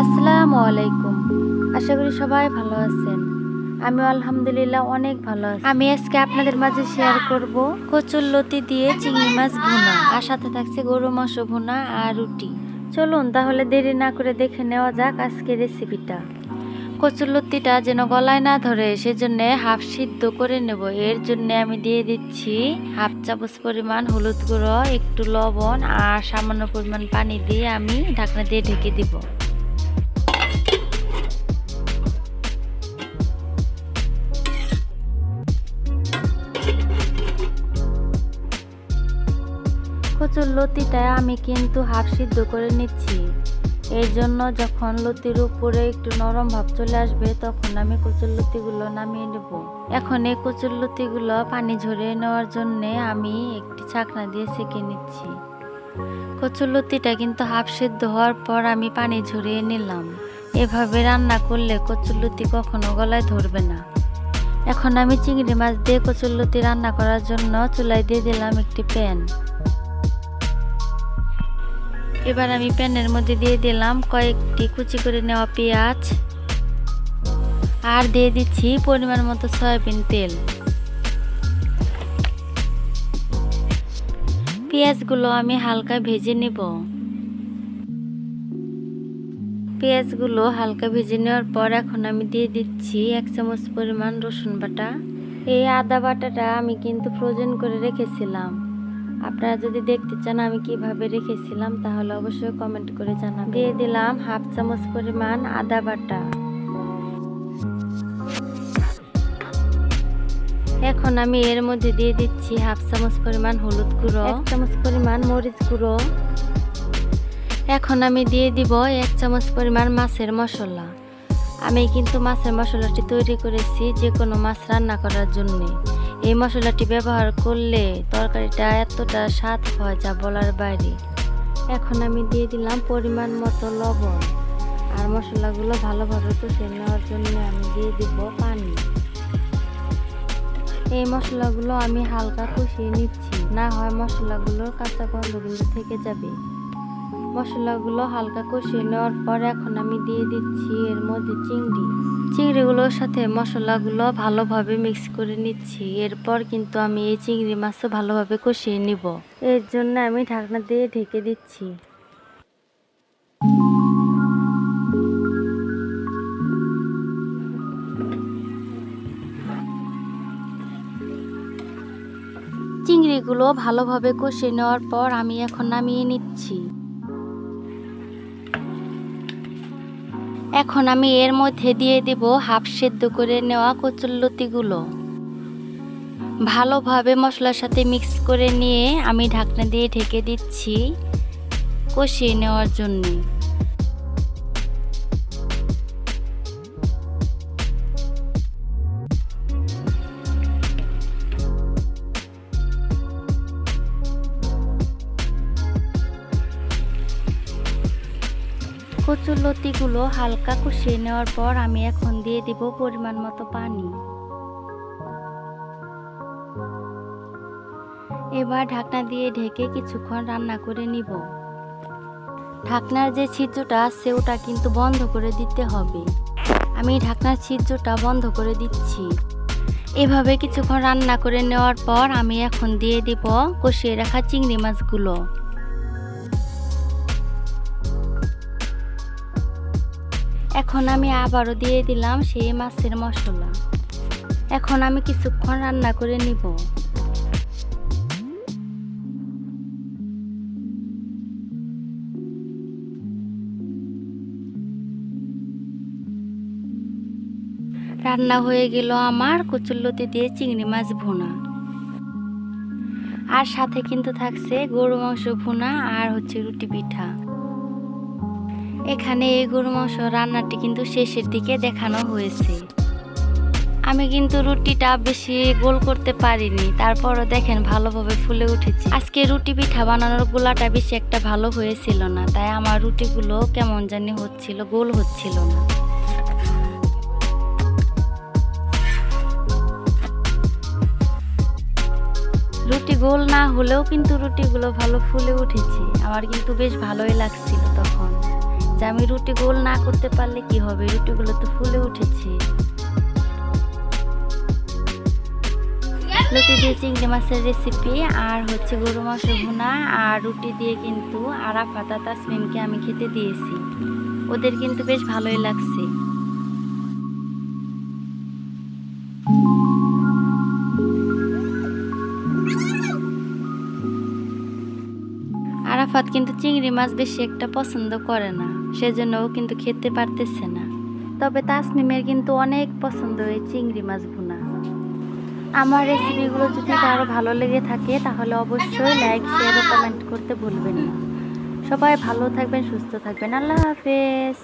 আসসালামু আলাইকুম। আশা করি সবাই ভালো আছেন। আমি আলহামদুলিল্লাহ অনেক ভালো আছি। আমি আজকে আপনাদের মাঝে শেয়ার করব কচুরলতি দিয়ে চিংড়ি মাছ ভুনা, আর সাথে থাকছে গরু মাংস ভুনা আর রুটি। চলুন তাহলে দেরি না করে দেখে নেওয়া যাক আজকের রেসিপিটা। কচুরলতিটা যেন গলায় না ধরে সেজন্য হাফ সিদ্ধ করে নেব। এর জন্য আমি দিয়ে দিচ্ছি হাফ চামচ পরিমাণ হলুদ গুঁড়ো, একটু লবণ আর সামান্য পরিমাণ পানি দিয়ে আমি ঢাকনা দিয়ে ঢেকে দিব। কচুর লতিটা আমি কিন্তু হাফ সিদ্ধ করে নিচ্ছি। এই জন্য যখন লতির উপরে একটু নরম ভাব চলে আসবে তখন আমি কচুর লতিগুলো নামিয়ে নেব। এখন এই কচুর লতিগুলো পানি ঝরিয়ে নেওয়ার জন্য আমি একটি ছাঁকনা দিয়ে ছেঁকে নিচ্ছি। কচুর লতিটা কিন্তু হাফ সিদ্ধ হওয়ার পর আমি পানি ঝরিয়ে নিলাম। এভাবে রান্না করলে কচুর লতি কখনো গলায় ধরবে না। এখন আমি চিংড়ি মাছ দিয়ে কচুর লতি রান্না করার জন্য চুলায় দিয়ে দিলাম একটি প্যান। এবার আমি প্যানের মধ্যে দিয়ে দিলাম কয়েকটি কুচি করে নেওয়া পেঁয়াজ আর দিয়ে দিচ্ছি পরিমাণ মতো সয়াবিন তেল। পেঁয়াজগুলো আমি হালকা ভেজে নেব। পেঁয়াজগুলো হালকা ভেজে নেওয়ার পর এখন আমি দিয়ে দিচ্ছি 1 চামচ পরিমাণ রসুন বাটা। এই আদা বাটাটা আমি কিন্তু ফ্রোজেন করে রেখেছিলাম। আপনারা যদি দেখতে চান আমি কিভাবে রেখেছিলাম তাহলে অবশ্যই কমেন্ট করে জানাবেন। দিয়ে দিলাম হাফ চামচ পরিমাণ আদা বাটা। এখন আমি এর মধ্যে দিয়ে দিচ্ছি হাফ চামচ পরিমাণ হলুদ গুঁড়ো, 1 চামচ পরিমাণ মরিচ গুঁড়ো। এখন আমি দিয়ে দিব 1 চামচ পরিমাণ মাছের মশলা। আমি কিন্তু মাছের মশলাটি তৈরি করেছি যে কোনো মাছ রান্না করার জন্য। এই মশলাটি ব্যবহার করলে তরকারিটা এতটা স্বাদ হয় যা বলার বাইরে। এখন আমি দিয়ে দিলাম পরিমাণ মতো লবণ, আর মশলাগুলো ভালোভাবে কষিয়ে নেওয়ার জন্য আমি দিয়ে দিব পানি। এই মশলাগুলো আমি হালকা কষিয়ে নিচ্ছি, না হয় মশলাগুলোর কাঁচা গন্ধ কিন্তু থেকে যাবে। মশলাগুলো হালকা কষিয়ে নেওয়ার পর এখন আমি দিয়ে দিচ্ছি এর মধ্যে চিংড়িগুলোর সাথে মশলাগুলো ভালোভাবে মিক্স করে নিচ্ছি। এরপর কিন্তু আমি এই চিংড়ি মাছও ভালোভাবে কষিয়ে নিব। এর জন্য আমি ঢাকনা দিয়ে ঢেকে দিচ্ছি। চিংড়িগুলো ভালোভাবে কষিয়ে নেওয়ার পর আমি এখন নামিয়ে নিচ্ছি। এখন আমি এর মধ্যে দিয়ে দেব হাফ সেদ্ধ করে নেওয়া কচুরলতিগুলো। ভালোভাবে মশলার সাথে মিক্স করে নিয়ে আমি ঢাকনা দিয়ে ঢেকে দিচ্ছি কষিয়ে নেওয়ার জন্য। কচুরলতিগুলো হালকা কষিয়ে নেওয়ার পর আমি এখন দিয়ে দিব পরিমাণ মতো পানি। এবার ঢাকনা দিয়ে ঢেকে কিছুক্ষণ রান্না করে নিব। ঢাকনার যে ছিদ্রটা আছে ওটা কিন্তু বন্ধ করে দিতে হবে। আমি ঢাকনার ছিদ্রটা বন্ধ করে দিচ্ছি। এভাবে কিছুক্ষণ রান্না করে নেওয়ার পর আমি এখন দিয়ে দিব কষিয়ে রাখা চিংড়ি মাছগুলো। এখন আমি আবারও দিয়ে দিলাম সেই মাছের মশলা। এখন আমি কিছুক্ষণ রান্না করে নিব। রান্না হয়ে গেল আমার কচুরলতি দিয়ে চিংড়ি মাছ ভুনা, আর সাথে কিন্তু থাকছে গরু মাংস ভুনা আর হচ্ছে রুটি পিঠা। এখানে এই গরু মাংস রান্নাটি কিন্তু শেষের দিকে দেখানো হয়েছে। আমি কিন্তু রুটিটা বেশি গোল করতে পারিনি, তারপরও দেখেন ভালোভাবে ফুলে উঠেছে। আজকে রুটি পিঠা বানানোর গোলাটা বেশি একটা ভালো হয়েছিল না, তাই আমার রুটিগুলো কেমন জানি হচ্ছিল, গোল হচ্ছিল না। রুটি গোল না হলেও কিন্তু রুটিগুলো ভালো ফুলে উঠেছে। আমার কিন্তু বেশ ভালোই লাগছিল তখন। যে আমি রুটি গোল না করতে পারলে কি হবে, রুটিগুলো তো ফুলে উঠেছে। লতি দিয়ে চিংড়ি মাছের রেসিপি আর হচ্ছে গরু মাংস ভুনা আর রুটি দিয়ে কিন্তু আরাফাত আর তাসমিনকে আমি খেতে দিয়েছি। ওদের কিন্তু বেশ ভালোই লাগছে। আরাফাত কিন্তু চিংড়ি মাছ বেশি একটা পছন্দ করে না, সেজন্য ও কিন্তু খেতে পারতেছে না। তবে তাসমিমের কিন্তু অনেক পছন্দ এই চিংড়ি মাছ ভুনা। আমার রেসিপিগুলো যদি কারো ভালো লেগে থাকে তাহলে অবশ্যই লাইক, শেয়ার ও কমেন্ট করতে ভুলবেন না। সবাই ভালো থাকবেন, সুস্থ থাকবেন। আল্লাহ হাফেজ।